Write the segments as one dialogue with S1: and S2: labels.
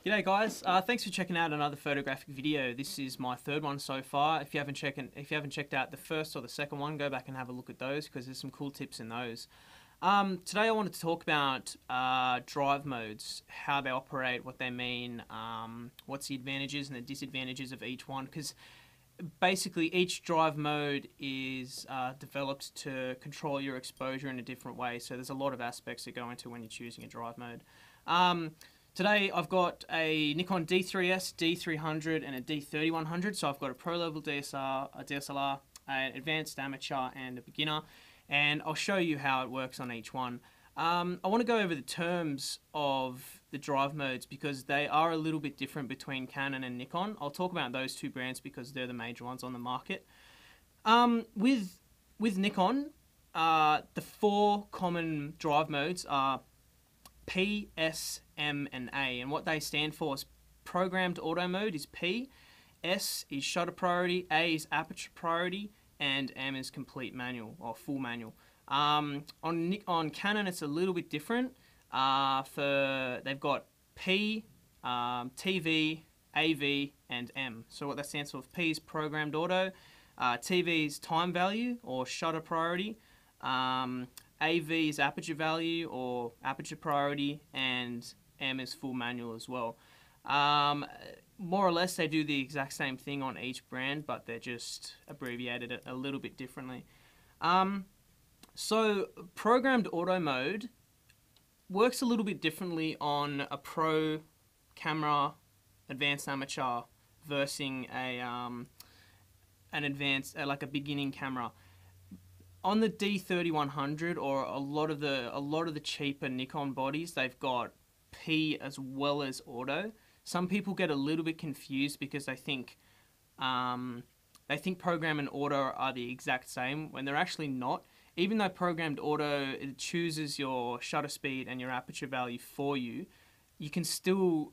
S1: G'day guys, thanks for checking out another photographic video. This is my third one so far. If you haven't checked out the first or the second one, go back and have a look at those because there's some cool tips in those. Today I wanted to talk about drive modes, how they operate, what they mean, what's the advantages and the disadvantages of each one, because basically each drive mode is developed to control your exposure in a different way, so there's a lot of aspects that go into when you're choosing a drive mode. Today I've got a Nikon D3S, D300 and a D3100, so I've got a pro level DSLR, an advanced amateur and a beginner, and I'll show you how it works on each one. I want to go over the terms of the drive modes because they are a little bit different between Canon and Nikon. I'll talk about those two brands because they're the major ones on the market. With Nikon, the four common drive modes are P, S, M, and A, and what they stand for is programmed auto mode is P, S is shutter priority, A is aperture priority, and M is complete manual or full manual. On Canon, it's a little bit different. They've got P, TV, AV, and M. So what that stands for, P is programmed auto, TV is time value or shutter priority, AV is aperture value or aperture priority, and M is full manual as well. More or less they do the exact same thing on each brand, but they're just abbreviated a little bit differently. So programmed auto mode works a little bit differently on a pro camera, advanced amateur versus an advanced like a beginning camera. On the D3100 or a lot of the cheaper Nikon bodies, they've got P as well as auto. Some people get a little bit confused because they think program and auto are the exact same when they're actually not. Even though programmed auto, it chooses your shutter speed and your aperture value for you, you can still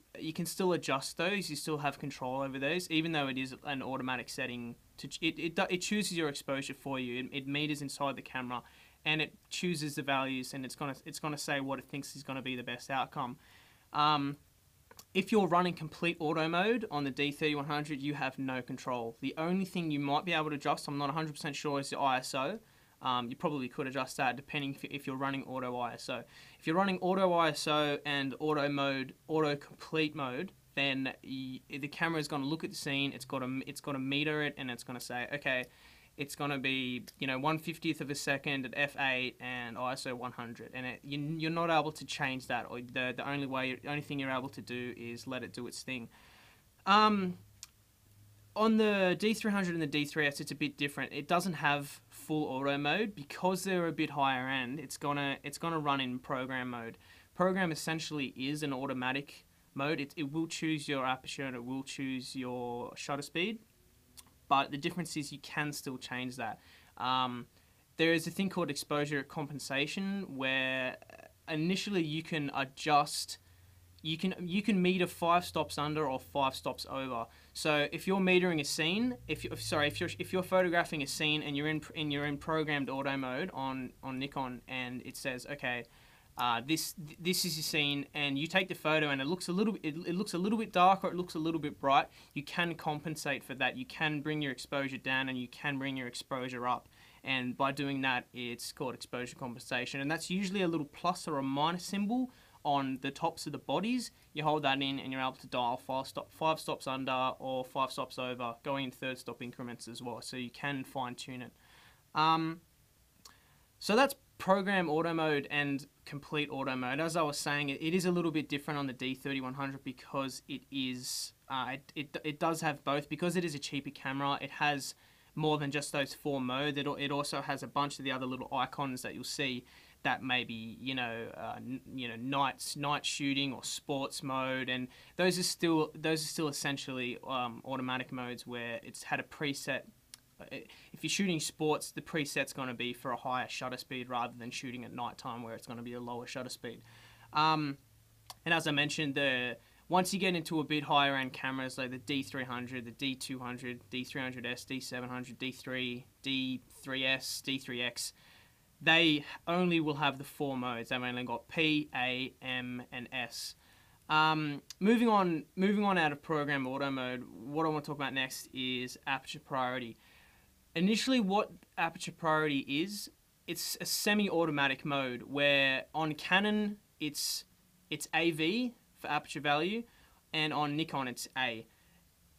S1: adjust those. You still have control over those, even though it is an automatic setting. It chooses your exposure for you. It meters inside the camera, and it chooses the values, and it's gonna say what it thinks is gonna be the best outcome. If you're running complete auto mode on the D3100, you have no control. The only thing you might be able to adjust, I'm not 100% sure, is the ISO. You probably could adjust that depending if you're running auto ISO. If you're running auto ISO and auto mode, auto complete mode, then the camera is going to look at the scene. It's got to meter it, and it's going to say, okay, it's going to be 1/50th of a second at f8 and ISO 100, and you're not able to change that. Or the only thing you're able to do is let it do its thing. On the D300 and the D3S, it's a bit different. It doesn't have full auto mode because they're a bit higher end. It's gonna run in program mode. Program essentially is an automatic mode. It will choose your aperture and it will choose your shutter speed, but the difference is you can still change that. There is a thing called exposure compensation where initially you can adjust. You can meter 5 stops under or 5 stops over. So if you're metering a scene, if you're photographing a scene and you're in programmed auto mode on Nikon, and it says, okay, this is your scene, and you take the photo and it looks a little bit dark or it looks a little bit bright, you can compensate for that. You can bring your exposure down and you can bring your exposure up. And by doing that, it's called exposure compensation, and that's usually a little plus or a minus symbol on the tops of the bodies. You hold that in and you're able to dial 5 stops under or 5 stops over, going in third stop increments as well, so you can fine tune it. So that's program auto mode and complete auto mode. As I was saying, it is a little bit different on the D3100 because it does have both. Because it is a cheaper camera, it has more than just those 4 modes. It also has a bunch of the other little icons that you'll see that may be night shooting or sports mode, and those are still essentially automatic modes where it's had a preset. If you're shooting sports, the preset's going to be for a higher shutter speed rather than shooting at nighttime where it's going to be a lower shutter speed. And as I mentioned, once you get into a bit higher end cameras like the D300, the D200, D300S, D700, D3, D3S, D3X, they only will have the 4 modes. They've only got P, A, M, and S. Moving on out of program auto mode, what I want to talk about next is aperture priority. Initially, what aperture priority is, it's a semi-automatic mode where on Canon it's AV for aperture value, and on Nikon it's A.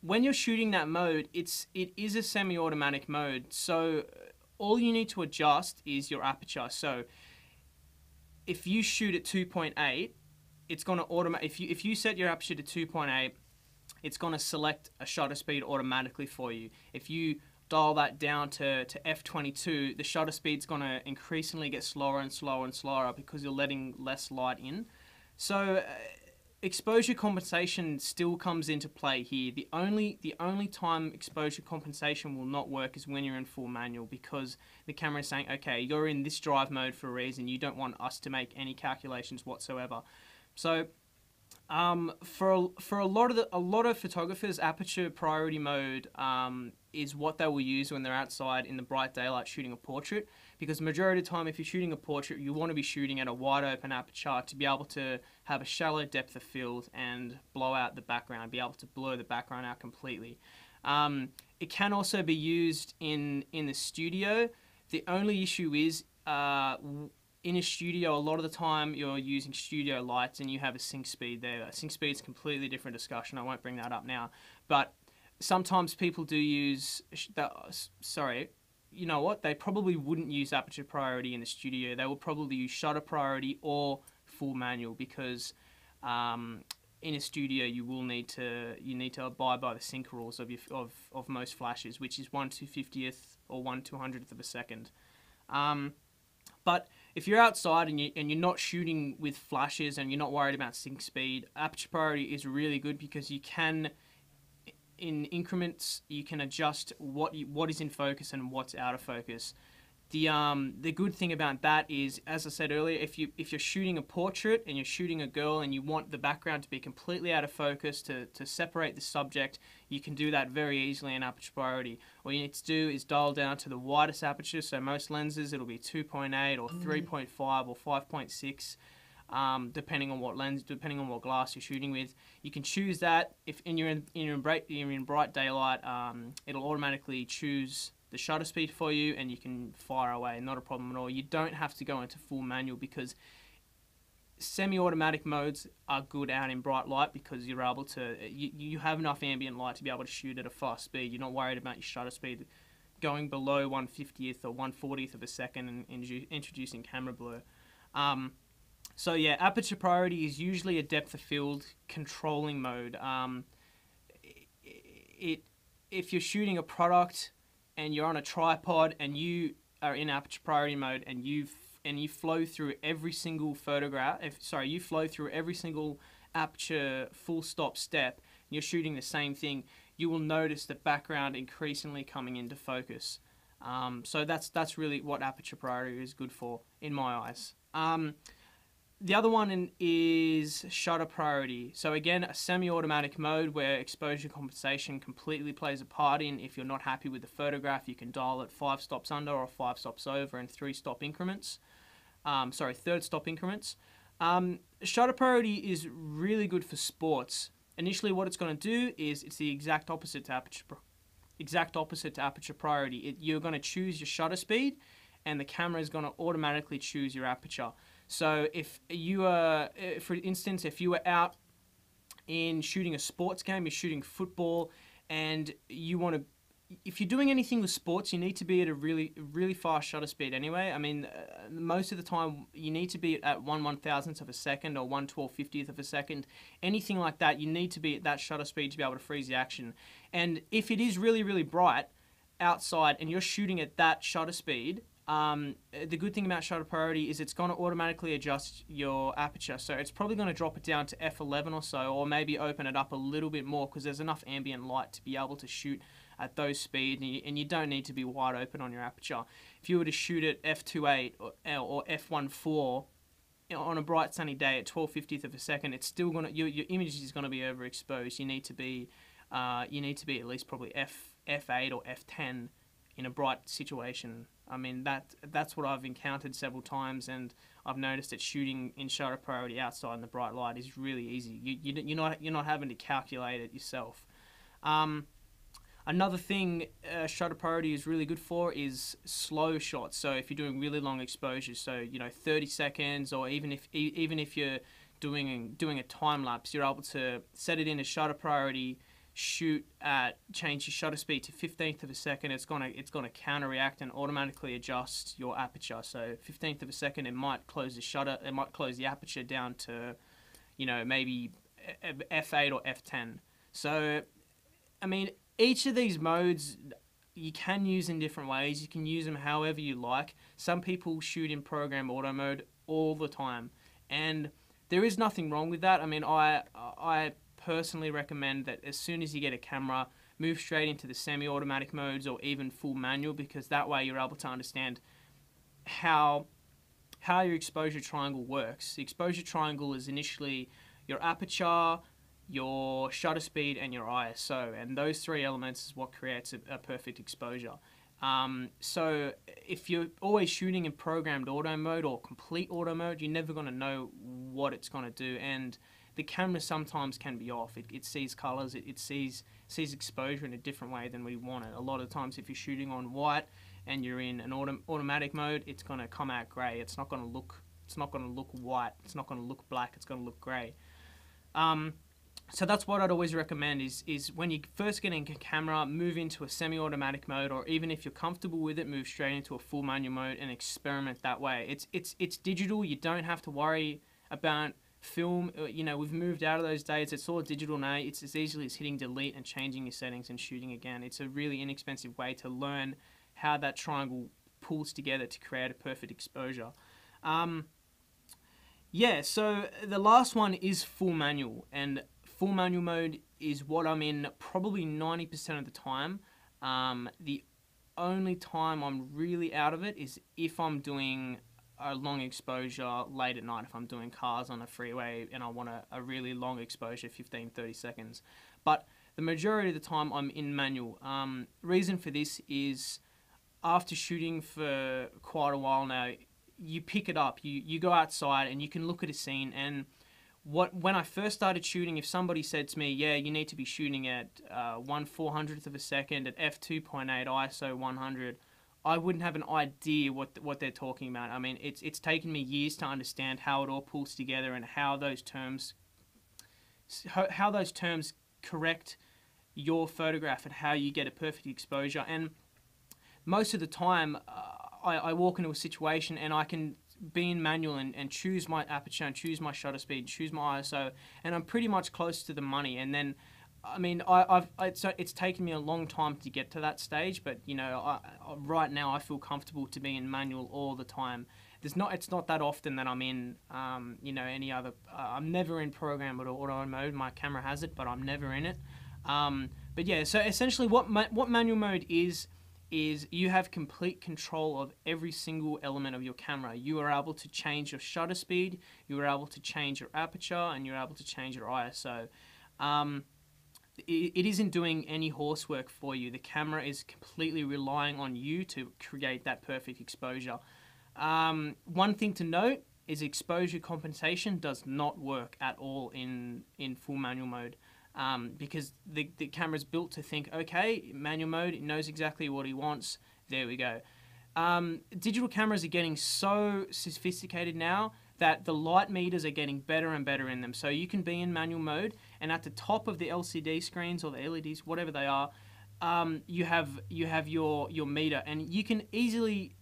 S1: When you're shooting that mode, it is a semi-automatic mode, so all you need to adjust is your aperture. So if you shoot at 2.8, it's going to if you set your aperture to 2.8, it's going to select a shutter speed automatically for you. If you dial that down to f22, the shutter speed's going to increasingly get slower and slower and slower because you're letting less light in. So exposure compensation still comes into play here. The only time exposure compensation will not work is when you're in full manual, because the camera is saying, okay, you're in this drive mode for a reason. You don't want us to make any calculations whatsoever. So for a lot of photographers, aperture priority mode is what they will use when they're outside in the bright daylight shooting a portrait, because the majority of the time if you're shooting a portrait, you want to be shooting at a wide open aperture to be able to have a shallow depth of field and blow out the background, be able to blur the background out completely. It can also be used in the studio. The only issue is in a studio, a lot of the time you're using studio lights and you have a sync speed there. A sync speed is a completely different discussion. I won't bring that up now. But sometimes people do use you know what? They probably wouldn't use aperture priority in the studio. They will probably use shutter priority or full manual, because in a studio you need to abide by the sync rules of most flashes, which is 1/250th or 1/200th of a second. But if you're outside and you're not shooting with flashes and you're not worried about sync speed, aperture priority is really good, because you can, in increments, you can adjust what is in focus and what's out of focus. The good thing about that is, as I said earlier, if you're shooting a portrait and you're shooting a girl and you want the background to be completely out of focus to separate the subject, you can do that very easily in aperture priority. All you need to do is dial down to the widest aperture. So most lenses, it'll be 2.8 or 3.5 or 5.6. Depending on what lens, depending on what glass you're shooting with. You can choose that. If you're in bright daylight, it'll automatically choose the shutter speed for you, and you can fire away. Not a problem at all. You don't have to go into full manual, because semi-automatic modes are good out in bright light, because you're able to you have enough ambient light to be able to shoot at a fast speed. You're not worried about your shutter speed going below 1/50th or 1/40th of a second and introducing camera blur. So yeah, aperture priority is usually a depth of field controlling mode. If you're shooting a product and you're on a tripod and you are in aperture priority mode and you flow through every single you flow through every single aperture full stop step, and you're shooting the same thing, you will notice the background increasingly coming into focus. So that's really what aperture priority is good for, in my eyes. The other one is shutter priority. So again, a semi-automatic mode where exposure compensation completely plays a part in. If you're not happy with the photograph, you can dial it 5 stops under or 5 stops over in 3 stop increments. Third stop increments. Shutter priority is really good for sports. Initially, what it's going to do is it's the exact opposite to aperture priority. You're going to choose your shutter speed, and the camera is going to automatically choose your aperture. So if you are, for instance, if you were out in shooting a sports game, you're shooting football, and you want to, if you're doing anything with sports, you need to be at a really fast shutter speed anyway. I mean, most of the time you need to be at 1/1000th of a second or 1/1250th of a second. Anything like that, you need to be at that shutter speed to be able to freeze the action. And if it is really bright outside and you're shooting at that shutter speed, the good thing about shutter priority is it's going to automatically adjust your aperture. So it's probably going to drop it down to f11 or so, or maybe open it up a little bit more, because there's enough ambient light to be able to shoot at those speeds, and you don't need to be wide open on your aperture. If you were to shoot at f2.8 or f1.4 on a bright sunny day at 12/50th of a second, it's still going to, your image is going to be overexposed. You need to be at least probably f8 or f10 in a bright situation. I mean, that's what I've encountered several times, and I've noticed that shooting in shutter priority outside in the bright light is really easy. You're not having to calculate it yourself. Another thing shutter priority is really good for is slow shots. So if you're doing really long exposures, so 30 seconds, or even if you're doing a time lapse, you're able to set it in as shutter priority, change your shutter speed to 15th of a second. It's gonna counter react and automatically adjust your aperture. So 15th of a second, it might close the aperture down to maybe f8 or f10. So I mean, each of these modes you can use in different ways. You can use them however you like. Some people shoot in program auto mode all the time, and there is nothing wrong with that. I mean, I personally recommend that as soon as you get a camera, move straight into the semi-automatic modes or even full manual, because that way you're able to understand how your exposure triangle works. The exposure triangle is initially your aperture, your shutter speed, and your ISO, and those three elements is what creates a perfect exposure. So if you're always shooting in programmed auto mode or complete auto mode, you're never going to know what it's going to do, and the camera sometimes can be off. It sees colors, it sees exposure in a different way than we want it. A lot of times if you're shooting on white and you're in an automatic mode, it's going to come out grey. It's not going to look white. It's not going to look black. It's going to look grey. So that's what I'd always recommend is when you first get in a camera, move into a semi-automatic mode, or even if you're comfortable with it, move straight into a full manual mode and experiment that way. It's digital. You don't have to worry about film. We've moved out of those days. It's all digital now. It's as easily as hitting delete and changing your settings and shooting again. It's a really inexpensive way to learn how that triangle pulls together to create a perfect exposure. So the last one is full manual, and full manual mode is what I'm in probably 90% of the time. The only time I'm really out of it is if I'm doing a long exposure late at night, if I'm doing cars on a freeway and I want a really long exposure, 15-30 seconds. But the majority of the time I'm in manual. Reason for this is after shooting for quite a while now, you pick it up, you go outside and you can look at a scene. And when I first started shooting, if somebody said to me, yeah, you need to be shooting at 1/400th of a second at f2.8 ISO 100, I wouldn't have an idea what they're talking about. I mean, it's taken me years to understand how it all pulls together and how those terms correct your photograph and how you get a perfect exposure. And most of the time, I walk into a situation and I can be in manual and choose my aperture and choose my shutter speed and choose my ISO, and I'm pretty much close to the money. And then, I mean, it's taken me a long time to get to that stage, but right now I feel comfortable to be in manual all the time. It's not that often that I'm in any other. I'm never in program or auto mode. My camera has it, but I'm never in it. But yeah, so essentially, what manual mode is you have complete control of every single element of your camera. You are able to change your shutter speed, you are able to change your aperture, and you're able to change your ISO. It isn't doing any horsework for you. The camera is completely relying on you to create that perfect exposure. One thing to note is exposure compensation does not work at all in full manual mode. Because the camera's built to think, okay, manual mode, it knows exactly what he wants, there we go. Digital cameras are getting so sophisticated now that the light meters are getting better and better in them. So you can be in manual mode, and at the top of the LCD screens or the LEDs, whatever they are, you have your meter, and you can easily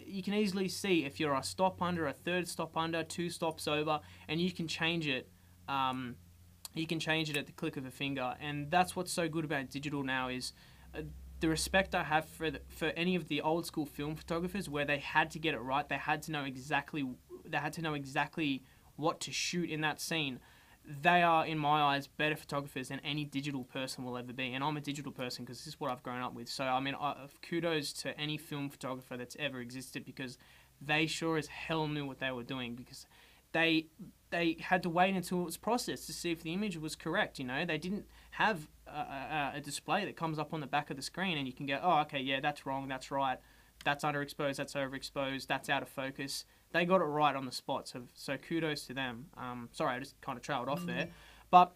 S1: see if you're a stop under, a third stop under, 2 stops over, and you can change it. You can change it at the click of a finger, and that's what's so good about digital now is the respect I have for any of the old school film photographers where they had to get it right. They had to know exactly what to shoot in that scene. They are, in my eyes, better photographers than any digital person will ever be, and I'm a digital person because this is what I've grown up with. So I mean, kudos to any film photographer that's ever existed, because they sure as hell knew what they were doing, because they had to wait until it was processed to see if the image was correct. They didn't have a display that comes up on the back of the screen and you can go, oh, okay, yeah, that's wrong, that's right, that's underexposed, that's overexposed, that's out of focus. they got it right on the spot. So kudos to them. Sorry, I just kind of trailed off there. But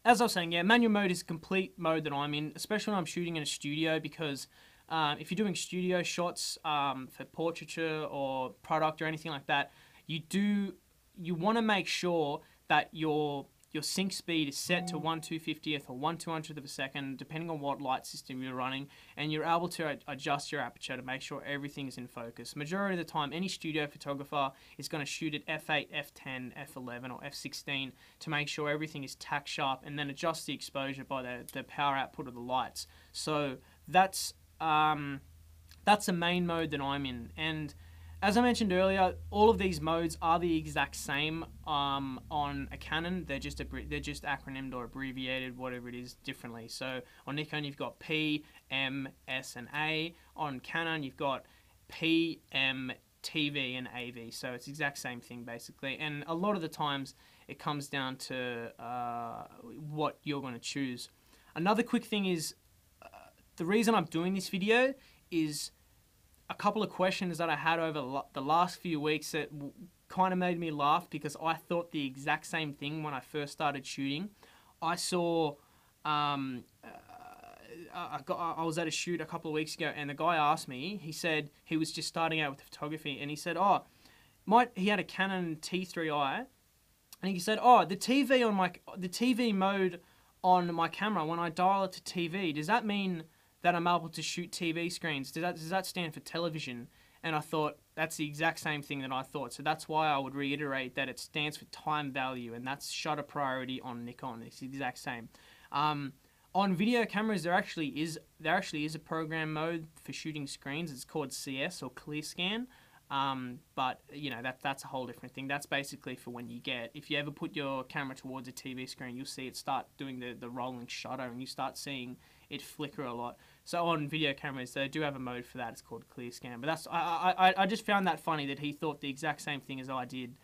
S1: as I was saying, yeah, manual mode is a complete mode that I'm in, especially when I'm shooting in a studio, because if you're doing studio shots for portraiture or product or anything like that, you want to make sure that your sync speed is set to 1/250th or 1/200th of a second, depending on what light system you're running, and you're able to adjust your aperture to make sure everything is in focus. Majority of the time, any studio photographer is going to shoot at f8, f10, f11, or f16 to make sure everything is tack sharp, and then adjust the exposure by the power output of the lights. So that's the main mode that I'm in. And as I mentioned earlier, all of these modes are the exact same on a Canon. They're just acronymed or abbreviated, whatever it is, differently. So on Nikon, you've got P, M, S, and A. On Canon, you've got P, M, TV, and AV. So it's the exact same thing, basically. And a lot of the times, it comes down to what you're going to choose. Another quick thing is, the reason I'm doing this video is a couple of questions that I had over the last few weeks that kind of made me laugh, because I thought the exact same thing when I first started shooting. I saw, I was at a shoot a couple of weeks ago, and the guy asked me, he said he was just starting out with photography, and he said, he had a Canon T3i, and he said, the TV mode on my camera, when I dial it to TV, does that mean that I'm able to shoot TV screens? Does that stand for television? And I thought, that's the exact same thing that I thought. So that's why I would reiterate that it stands for time value, and that's shutter priority on Nikon. It's the exact same. On video cameras, there actually is a program mode for shooting screens. It's called CS, or clear scan. But you know, that's a whole different thing. That's basically for when if you ever put your camera towards a TV screen, you'll see it start doing the rolling shutter, and you start seeing it flicker a lot. So on video cameras, they do have a mode for that. It's called clear scan. But that's I just found that funny that he thought the exact same thing as I did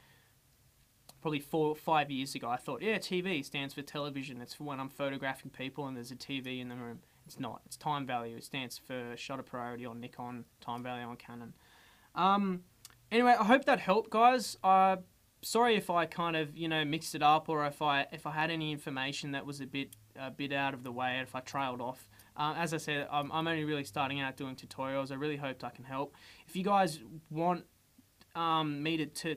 S1: probably 4 or 5 years ago. I thought, yeah, TV stands for television. It's for when I'm photographing people and there's a TV in the room. It's not. It's time value. It stands for shutter priority on Nikon, time value on Canon. Anyway, I hope that helped, guys. Sorry if I kind of, mixed it up, or if I had any information that was a bit out of the way, if I trailed off. As I said, I'm only really starting out doing tutorials. I really hoped I can help. If you guys want me to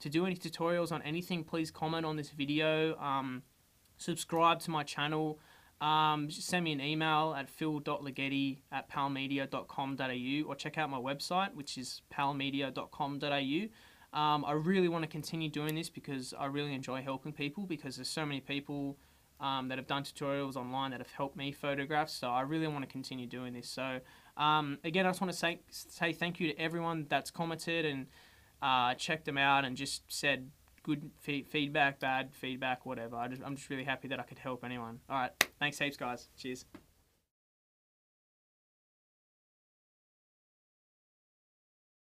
S1: do any tutorials on anything, please comment on this video. Subscribe to my channel. Just send me an email at phil.lagettie@palmedia.com.au, or check out my website, which is palmedia.com.au. I really want to continue doing this because I really enjoy helping people, because there's so many people that have done tutorials online that have helped me photograph, so I really want to continue doing this. So again, I just want to say thank you to everyone that's commented and checked them out and just said good feedback, bad feedback, whatever. I'm just really happy that I could help anyone. All right, thanks heaps, guys. Cheers.